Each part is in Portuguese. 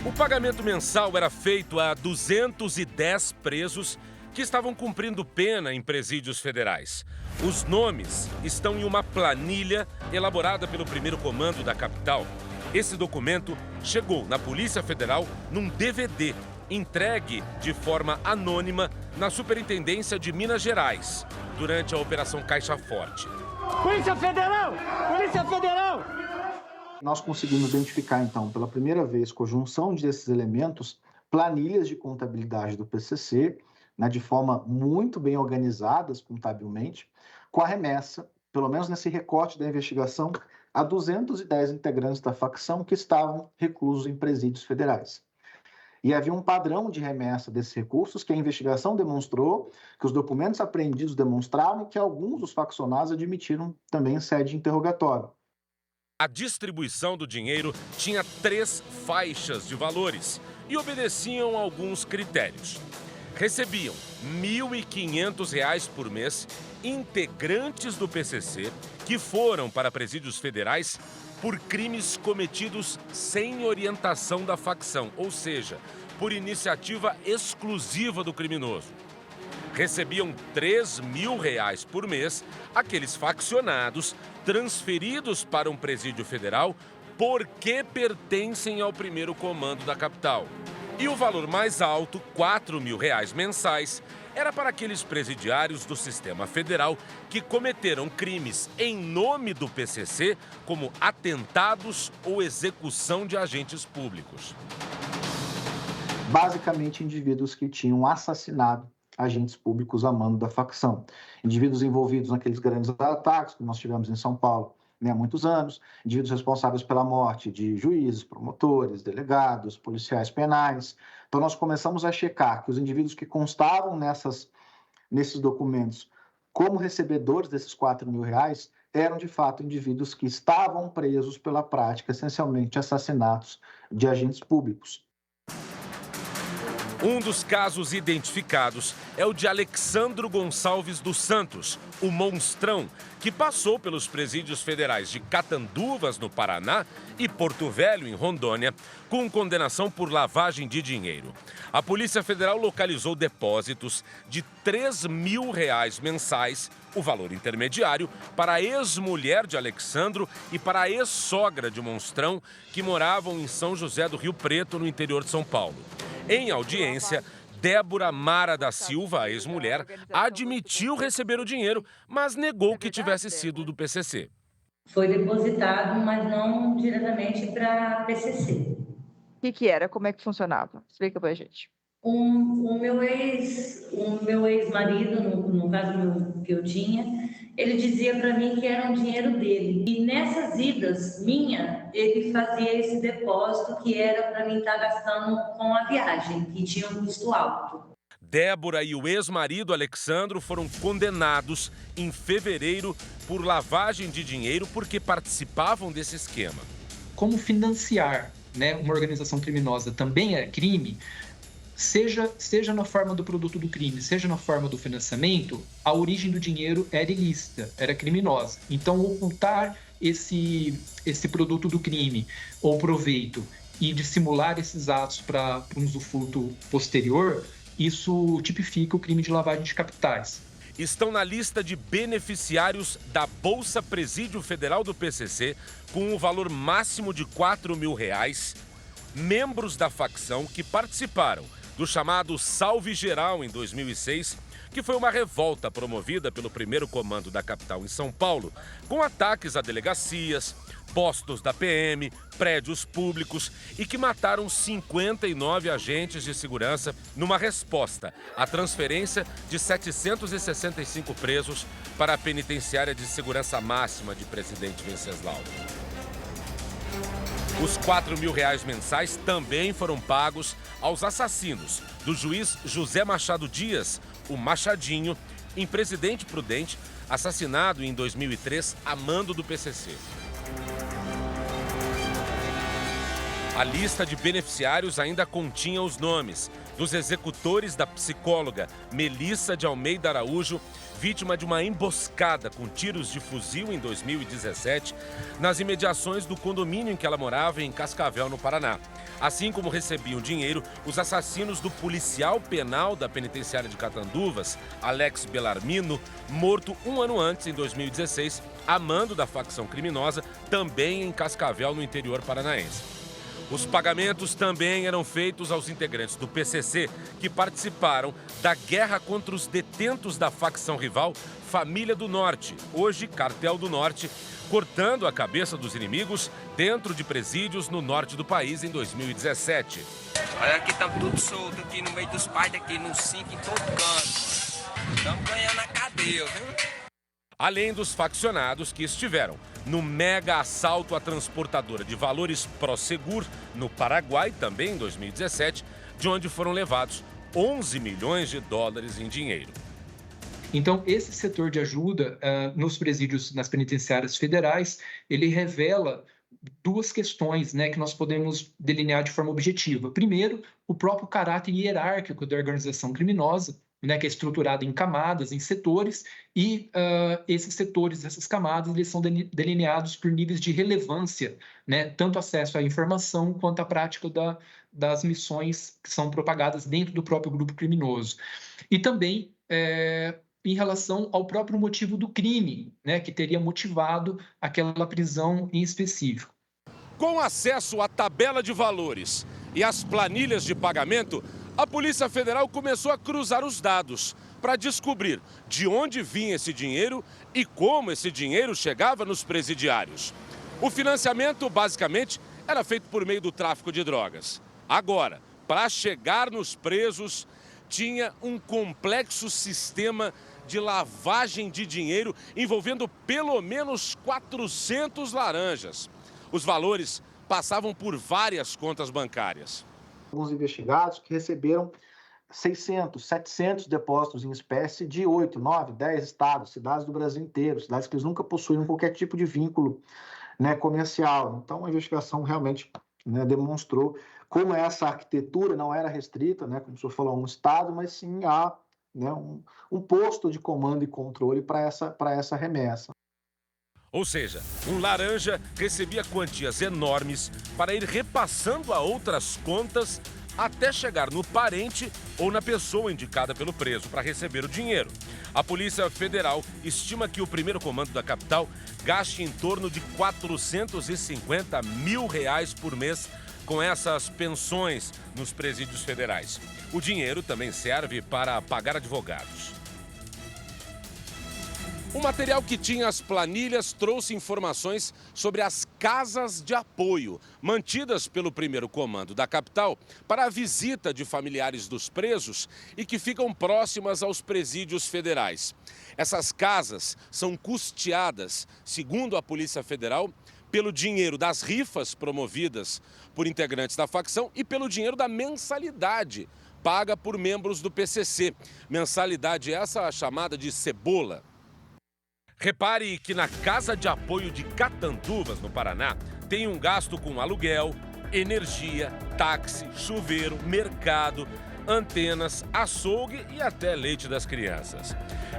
O pagamento mensal era feito a 210 presos que estavam cumprindo pena em presídios federais. Os nomes estão em uma planilha elaborada pelo primeiro comando da capital. Esse documento chegou na Polícia Federal num DVD, entregue de forma anônima na Superintendência de Minas Gerais, durante a Operação Caixa Forte. Polícia Federal! Polícia Federal! Nós conseguimos identificar, então, pela primeira vez, com a junção desses elementos, planilhas de contabilidade do PCC, de forma muito bem organizadas contabilmente, com a remessa, pelo menos nesse recorte da investigação, a 210 integrantes da facção que estavam reclusos em presídios federais. E havia um padrão de remessa desses recursos que a investigação demonstrou, que os documentos apreendidos demonstravam que alguns dos faccionados admitiram também em sede de interrogatório. A distribuição do dinheiro tinha 3 faixas de valores e obedeciam a alguns critérios. Recebiam R$ 1.500 por mês integrantes do PCC que foram para presídios federais por crimes cometidos sem orientação da facção, ou seja, por iniciativa exclusiva do criminoso. Recebiam R$ 3.000 por mês aqueles faccionados transferidos para um presídio federal porque pertencem ao primeiro comando da capital. E o valor mais alto, R$ 4.000 mensais, era para aqueles presidiários do sistema federal que cometeram crimes em nome do PCC, como atentados ou execução de agentes públicos. Basicamente, indivíduos que tinham assassinado agentes públicos a mando da facção. Indivíduos envolvidos naqueles grandes ataques que nós tivemos em São Paulo há muitos anos, indivíduos responsáveis pela morte de juízes, promotores, delegados, policiais penais. Então, nós começamos a checar que os indivíduos que constavam nesses documentos como recebedores desses R$ 4.000 eram, de fato, indivíduos que estavam presos pela prática, essencialmente, de assassinatos de agentes públicos. Um dos casos identificados é o de Alexandro Gonçalves dos Santos, o Monstrão, que passou pelos presídios federais de Catanduvas, no Paraná, e Porto Velho, em Rondônia, com condenação por lavagem de dinheiro. A Polícia Federal localizou depósitos de R$ 3.000 mensais, o valor intermediário, para a ex-mulher de Alexandro e para a ex-sogra de Monstrão, que moravam em São José do Rio Preto, no interior de São Paulo. Em audiência, Débora Mara da Silva, a ex-mulher, admitiu receber o dinheiro, mas negou que tivesse sido do PCC. Foi depositado, mas não diretamente para PCC. O que era? Como é que funcionava? Explica pra gente. O meu ex-marido, no caso que eu tinha, ele dizia para mim que era um dinheiro dele. E nessas idas minha, ele fazia esse depósito que era para mim estar gastando com a viagem, que tinha um custo alto. Débora e o ex-marido Alexandro foram condenados em fevereiro por lavagem de dinheiro porque participavam desse esquema. Como financiar, uma organização criminosa também é crime, seja na forma do produto do crime, seja na forma do financiamento, a origem do dinheiro era ilícita, era criminosa. Então, ocultar esse produto do crime ou proveito e dissimular esses atos para um usufruto posterior, isso tipifica o crime de lavagem de capitais. Estão na lista de beneficiários da Bolsa Presídio Federal do PCC, com o valor máximo de R$ 4.000, membros da facção que participaram do chamado Salve Geral em 2006, que foi uma revolta promovida pelo primeiro comando da capital em São Paulo, com ataques a delegacias, postos da PM, prédios públicos e que mataram 59 agentes de segurança numa resposta à transferência de 765 presos para a penitenciária de segurança máxima de Presidente Venceslau. Os R$ 4.000 mensais também foram pagos aos assassinos do juiz José Machado Dias, o Machadinho, em Presidente Prudente, assassinado em 2003 a mando do PCC. A lista de beneficiários ainda continha os nomes dos executores da psicóloga Melissa de Almeida Araújo, vítima de uma emboscada com tiros de fuzil em 2017, nas imediações do condomínio em que ela morava, em Cascavel, no Paraná. Assim como recebiam dinheiro os assassinos do policial penal da penitenciária de Catanduvas, Alex Bellarmino, morto um ano antes, em 2016, a mando da facção criminosa, também em Cascavel, no interior paranaense. Os pagamentos também eram feitos aos integrantes do PCC que participaram da guerra contra os detentos da facção rival Família do Norte, hoje Cartel do Norte, cortando a cabeça dos inimigos dentro de presídios no norte do país em 2017. Olha aqui, estamos tudo solto aqui no meio dos pais, aqui no 5 em todo canto. Estamos ganhando a cadeia, viu? Além dos faccionados que estiveram no mega assalto à transportadora de valores Prosegur, no Paraguai, também em 2017, de onde foram levados 11 milhões de dólares em dinheiro. Então, esse setor de ajuda nos presídios, nas penitenciárias federais, ele revela duas questões, né, que nós podemos delinear de forma objetiva. Primeiro, o próprio caráter hierárquico da organização criminosa, né, que é estruturada em camadas, em setores, e esses setores, essas camadas, eles são delineados por níveis de relevância, né, tanto acesso à informação quanto à prática das missões que são propagadas dentro do próprio grupo criminoso. E também em relação ao próprio motivo do crime, né, que teria motivado aquela prisão em específico. Com acesso à tabela de valores e às planilhas de pagamento, a Polícia Federal começou a cruzar os dados para descobrir de onde vinha esse dinheiro e como esse dinheiro chegava nos presidiários. O financiamento, basicamente, era feito por meio do tráfico de drogas. Agora, para chegar nos presos, tinha um complexo sistema de lavagem de dinheiro envolvendo pelo menos 400 laranjas. Os valores passavam por várias contas bancárias. Alguns investigados que receberam 600, 700 depósitos em espécie de 8, 9, 10 estados, cidades do Brasil inteiro, cidades que eles nunca possuíram qualquer tipo de vínculo, né, comercial. Então, a investigação realmente, né, demonstrou como essa arquitetura não era restrita, né, como o senhor falou, a um estado, mas sim a, né, um posto de comando e controle para essa remessa. Ou seja, um laranja recebia quantias enormes para ir repassando a outras contas até chegar no parente ou na pessoa indicada pelo preso para receber o dinheiro. A Polícia Federal estima que o primeiro comando da capital gaste em torno de R$450 mil por mês com essas pensões nos presídios federais. O dinheiro também serve para pagar advogados. O material que tinha as planilhas trouxe informações sobre as casas de apoio, mantidas pelo primeiro comando da capital para a visita de familiares dos presos e que ficam próximas aos presídios federais. Essas casas são custeadas, segundo a Polícia Federal, pelo dinheiro das rifas promovidas por integrantes da facção e pelo dinheiro da mensalidade paga por membros do PCC. Mensalidade essa chamada de cebola. Repare que na Casa de Apoio de Catanduvas, no Paraná, tem um gasto com aluguel, energia, táxi, chuveiro, mercado, antenas, açougue e até leite das crianças.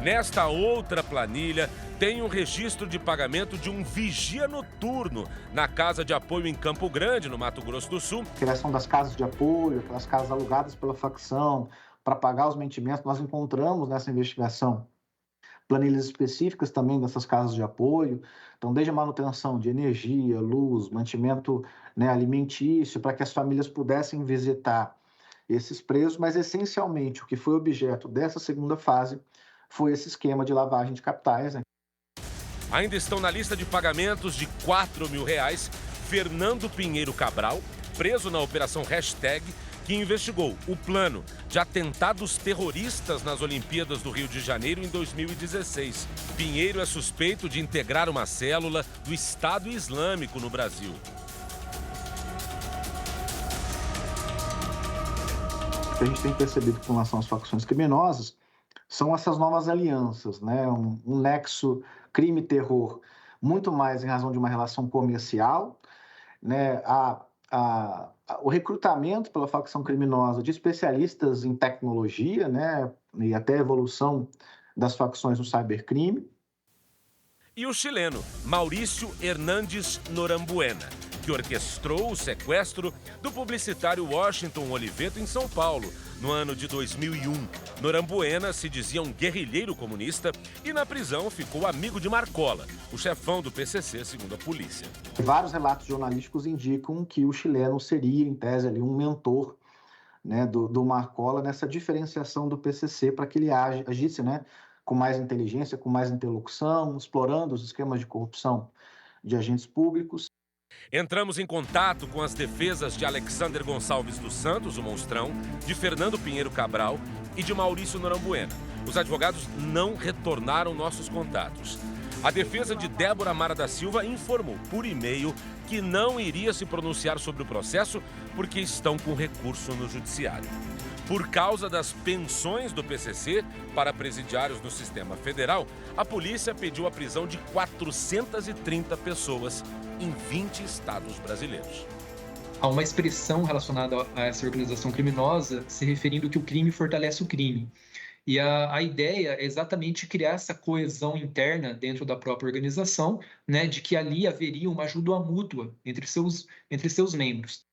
Nesta outra planilha, tem um registro de pagamento de um vigia noturno na Casa de Apoio em Campo Grande, no Mato Grosso do Sul. A criação das casas de apoio, aquelas casas alugadas pela facção para pagar os mantimentos, nós encontramos nessa investigação planilhas específicas também dessas casas de apoio, então desde a manutenção de energia, luz, mantimento, né, alimentício, para que as famílias pudessem visitar esses presos, mas essencialmente o que foi objeto dessa segunda fase foi esse esquema de lavagem de capitais, né? Ainda estão na lista de pagamentos de R$4 mil Fernando Pinheiro Cabral, preso na Operação Hashtag, que investigou o plano de atentados terroristas nas Olimpíadas do Rio de Janeiro em 2016. Pinheiro é suspeito de integrar uma célula do Estado Islâmico no Brasil. O que a gente tem percebido com relação às facções criminosas são essas novas alianças, né? Um nexo crime-terror muito mais em razão de uma relação comercial, né? o recrutamento pela facção criminosa de especialistas em tecnologia, né, e até a evolução das facções no cybercrime. E o chileno Maurício Hernandes Norambuena, que orquestrou o sequestro do publicitário Washington Oliveto em São Paulo, no ano de 2001. Norambuena se dizia um guerrilheiro comunista e na prisão ficou amigo de Marcola, o chefão do PCC, segundo a polícia. Vários relatos jornalísticos indicam que o chileno seria, em tese, ali, um mentor, né, do Marcola nessa diferenciação do PCC para que ele agisse, né, com mais inteligência, com mais interlocução, explorando os esquemas de corrupção de agentes públicos. Entramos em contato com as defesas de Alexander Gonçalves dos Santos, o Monstrão, de Fernando Pinheiro Cabral e de Maurício Norambuena. Os advogados não retornaram nossos contatos. A defesa de Débora Mara da Silva informou por e-mail que não iria se pronunciar sobre o processo porque estão com recurso no judiciário. Por causa das pensões do PCC para presidiários no sistema federal, a polícia pediu a prisão de 430 pessoas em 20 estados brasileiros. Há uma expressão relacionada a essa organização criminosa se referindo que o crime fortalece o crime. E a ideia é exatamente criar essa coesão interna dentro da própria organização, né, de que ali haveria uma ajuda mútua entre seus membros.